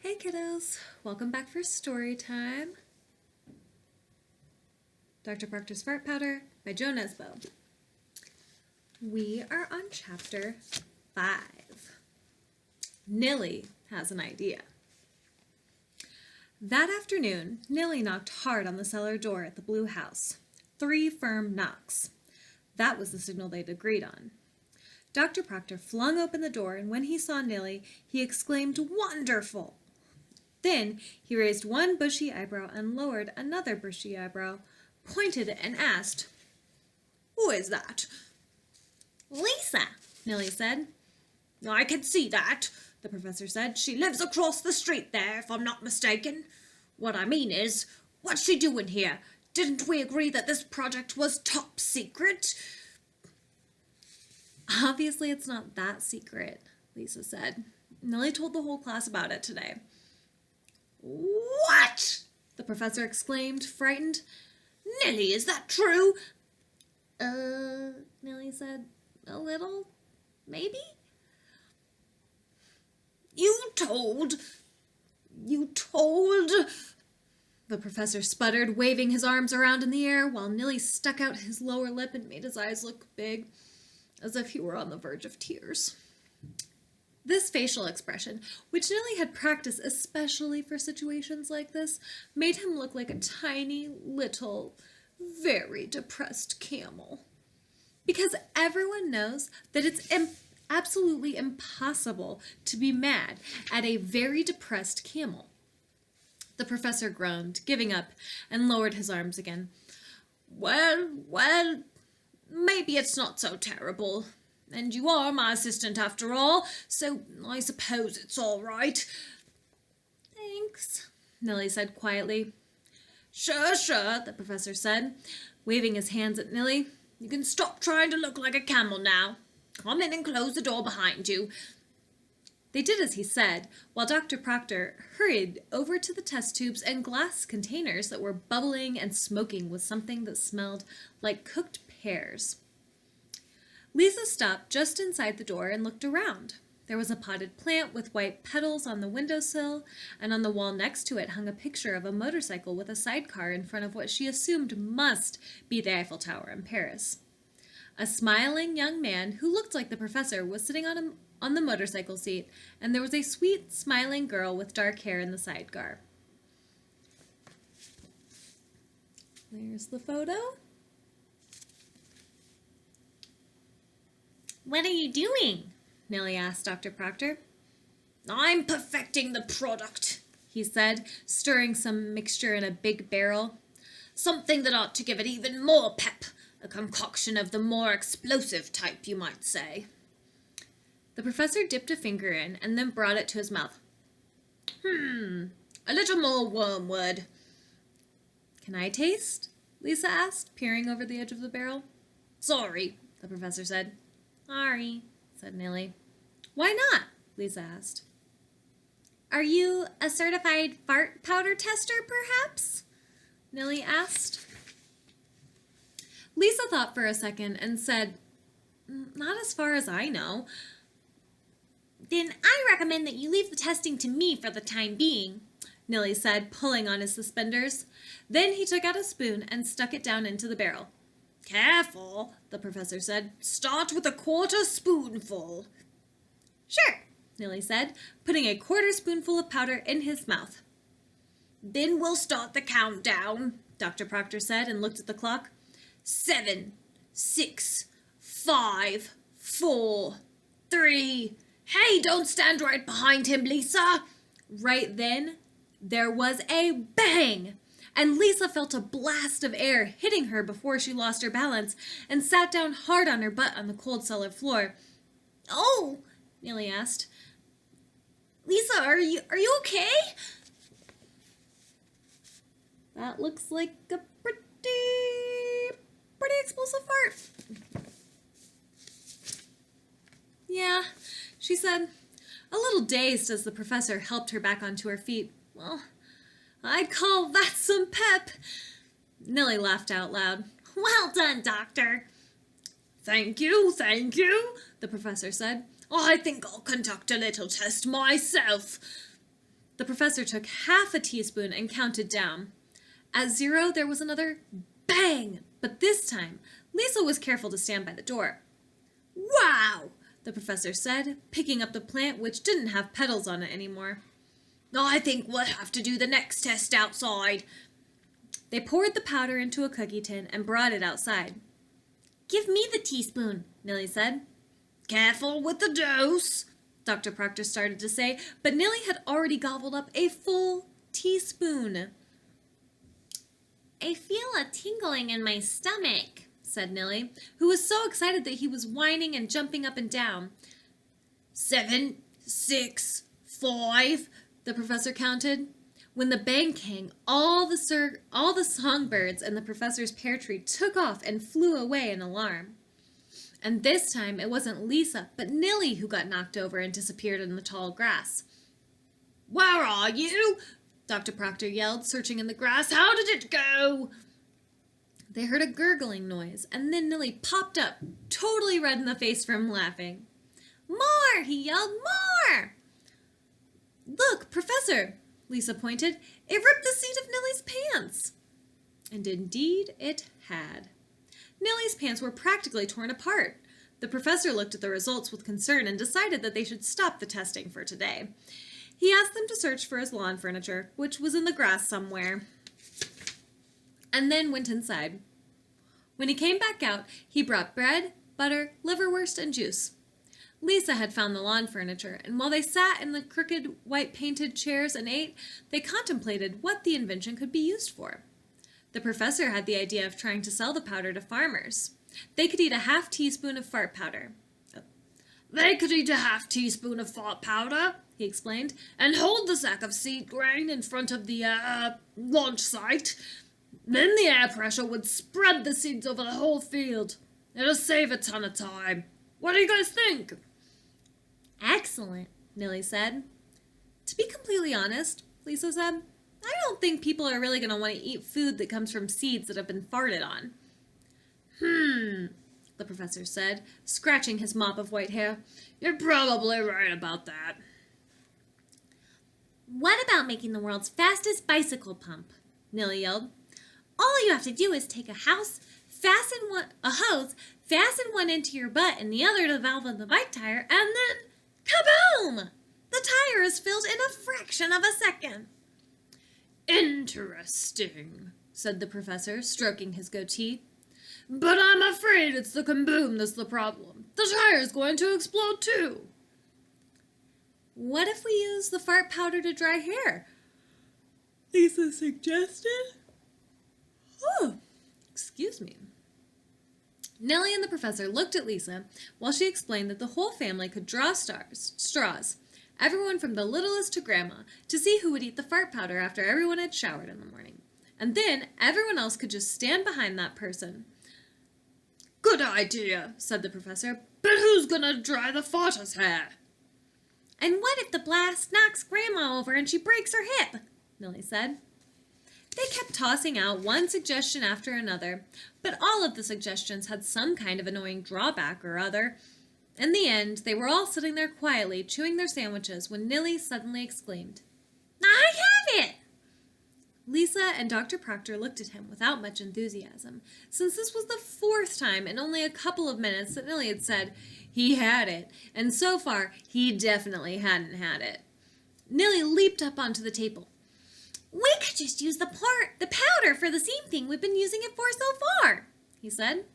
Hey kiddos, welcome back for story time. Dr. Proctor's Fart Powder by Joe Nesbo. We are on chapter 5. Nilly has an idea. That afternoon, Nilly knocked hard on the cellar door at the blue house. 3 firm knocks. That was the signal they'd agreed on. Dr. Proctor flung open the door, and when he saw Nilly, he exclaimed, "Wonderful!" Then he raised one bushy eyebrow and lowered another bushy eyebrow, pointed and asked, "Who is that?" "Lisa," Nilly said. "I can see that," the professor said. "She lives across the street there, if I'm not mistaken. What I mean is, what's she doing here? Didn't we agree that this project was top secret?" "Obviously it's not that secret," Lisa said. "Nilly told the whole class about it today." "What?" the professor exclaimed, frightened. "Nilly, is that true?" Nilly said, "A little, maybe." You told... The professor sputtered, waving his arms around in the air, while Nilly stuck out his lower lip and made his eyes look big, as if he were on the verge of tears. This facial expression, which Nilly had practiced especially for situations like this, made him look like a tiny, little, very depressed camel. Because everyone knows that it's absolutely impossible to be mad at a very depressed camel. The professor groaned, giving up, and lowered his arms again. Well, maybe it's not so terrible. And you are my assistant after all, so I suppose it's all right." "Thanks," Nilly said quietly. Sure, the professor said, waving his hands at Nilly. "You can stop trying to look like a camel now. Come in and close the door behind you." They did as he said, while Dr. Proctor hurried over to the test tubes and glass containers that were bubbling and smoking with something that smelled like cooked pears. Lisa stopped just inside the door and looked around. There was a potted plant with white petals on the windowsill, and on the wall next to it hung a picture of a motorcycle with a sidecar in front of what she assumed must be the Eiffel Tower in Paris. A smiling young man who looked like the professor was sitting on the motorcycle seat, and there was a sweet, smiling girl with dark hair in the sidecar. There's the photo. "What are you doing?" Nilly asked Dr. Proctor. "I'm perfecting the product," he said, stirring some mixture in a big barrel. "Something that ought to give it even more pep. A concoction of the more explosive type, you might say." The professor dipped a finger in and then brought it to his mouth. A little more wormwood." "Can I taste?" Lisa asked, peering over the edge of the barrel. "Sorry," the professor said. "Sorry," said Nilly. "Why not?" Lisa asked. "Are you a certified fart powder tester, perhaps?" Nilly asked. Lisa thought for a second and said, "Not as far as I know." "Then I recommend that you leave the testing to me for the time being," Nilly said, pulling on his suspenders. Then he took out a spoon and stuck it down into the barrel. "Careful," the professor said. "Start with a quarter spoonful." "Sure," Nilly said, putting a quarter spoonful of powder in his mouth. "Then we'll start the countdown," Dr. Proctor said, and looked at the clock. 7, 6, 5, 4, 3... Hey, don't stand right behind him, Lisa!" Right then, there was a bang, and Lisa felt a blast of air hitting her before she lost her balance and sat down hard on her butt on the cold cellar floor. "Oh," Nilly asked. "Lisa, are you okay?" "That looks like a pretty explosive fart." "Yeah," she said, a little dazed as the professor helped her back onto her feet. "Well, I'd call that some pep." Nilly laughed out loud. "Well done, Doctor." Thank you, the professor said. "I think I'll conduct a little test myself." The professor took half a teaspoon and counted down. At 0, there was another bang, but this time, Lisa was careful to stand by the door. "Wow!" the professor said, picking up the plant which didn't have petals on it anymore. "I think we'll have to do the next test outside." They poured the powder into a cookie tin and brought it outside. "Give me the teaspoon," Nilly said. "Careful with the dose," Dr. Proctor started to say, but Nilly had already gobbled up a full teaspoon. "I feel a tingling in my stomach," said Nilly, who was so excited that he was whining and jumping up and down. 7, 6, 5, the professor counted. When the bang came, all the songbirds in the professor's pear tree took off and flew away in alarm. And this time it wasn't Lisa, but Nilly who got knocked over and disappeared in the tall grass. "Where are you?" Dr. Proctor yelled, searching in the grass. "How did it go?" They heard a gurgling noise, and then Nilly popped up, totally red in the face from laughing. "More!" he yelled. "More!" "Look, Professor!" Lisa pointed. "It ripped the seat of Nilly's pants." And indeed it had. Nilly's pants were practically torn apart. The professor looked at the results with concern and decided that they should stop the testing for today. He asked them to search for his lawn furniture, which was in the grass somewhere, and then went inside. When he came back out, he brought bread, butter, liverwurst, and juice. Lisa had found the lawn furniture, and while they sat in the crooked, white-painted chairs and ate, they contemplated what the invention could be used for. The professor had the idea of trying to sell the powder to farmers. They could eat a half teaspoon of fart powder. "They could eat a half teaspoon of fart powder," he explained, "and hold the sack of seed grain in front of the launch site. Then the air pressure would spread the seeds over the whole field. It'll save a ton of time. What do you guys think?" "Excellent," Nilly said. "To be completely honest," Lisa said, "I don't think people are really going to want to eat food that comes from seeds that have been farted on." The professor said, scratching his mop of white hair. "You're probably right about that." "What about making the world's fastest bicycle pump?" Nilly yelled. "All you have to do is take a hose, fasten one into your butt and the other to the valve of the bike tire, and then, kaboom! The tire is filled in a fraction of a second." "Interesting," said the professor, stroking his goatee. "But I'm afraid it's the kaboom that's the problem. The tire's going to explode too." "What if we use the fart powder to dry hair?" Lisa suggested. "Oh, excuse me." Nilly and the professor looked at Lisa while she explained that the whole family could draw straws, everyone from the littlest to grandma, to see who would eat the fart powder after everyone had showered in the morning. And then everyone else could just stand behind that person. "Good idea," said the professor, "but who's gonna dry the farter's hair?" "And what if the blast knocks Grandma over and she breaks her hip?" Nilly said. They kept tossing out one suggestion after another, but all of the suggestions had some kind of annoying drawback or other. In the end, they were all sitting there quietly, chewing their sandwiches, when Nilly suddenly exclaimed, "I have it!" Lisa and Dr. Proctor looked at him without much enthusiasm, since this was the 4th time in only a couple of minutes that Nilly had said he had it, and so far he definitely hadn't had it. Nilly leaped up onto the table. "We could just use the powder for the same thing we've been using it for so far," he said.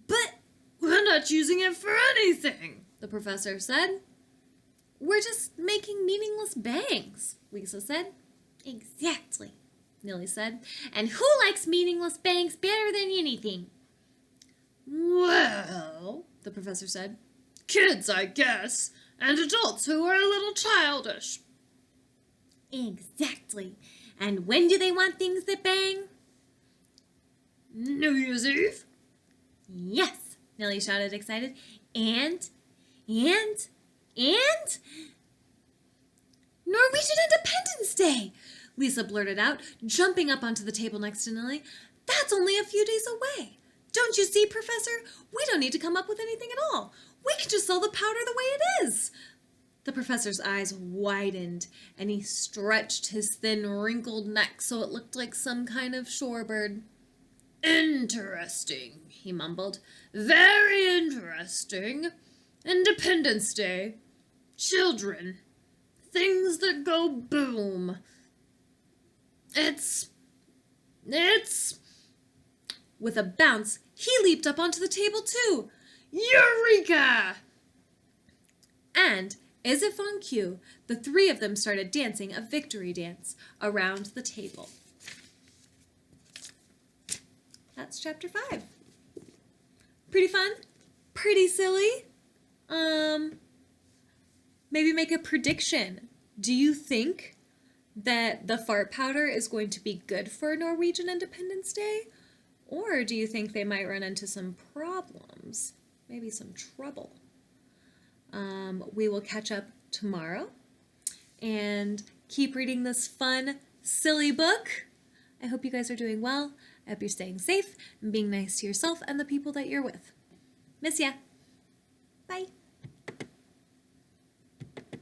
"But we're not using it for anything," the professor said. "We're just making meaningless bangs," Lisa said. "Exactly," Nilly said. "And who likes meaningless bangs better than anything?" "Well," the professor said, "kids, I guess, and adults who are a little childish." "Exactly. And when do they want things that bang?" "New Year's Eve?" "Yes," Nilly shouted, excited. And Norwegian Independence Day!" Lisa blurted out, jumping up onto the table next to Nilly. "That's only a few days away. Don't you see, Professor? We don't need to come up with anything at all. We can just sell the powder the way it is." The professor's eyes widened, and he stretched his thin, wrinkled neck so it looked like some kind of shorebird. Interesting, he mumbled. Very interesting. Independence Day. Children. Things that go boom. It's... With a bounce, he leaped up onto the table too. Eureka! And, as if on cue, the three of them started dancing a victory dance around the table. That's chapter 5. Pretty fun? Pretty silly? Maybe make a prediction. Do you think that the fart powder is going to be good for Norwegian Independence Day? Or do you think they might run into some problems? Maybe some trouble? We will catch up tomorrow and keep reading this fun, silly book. I hope you guys are doing well. I hope you're staying safe and being nice to yourself and the people that you're with. Miss ya. Bye.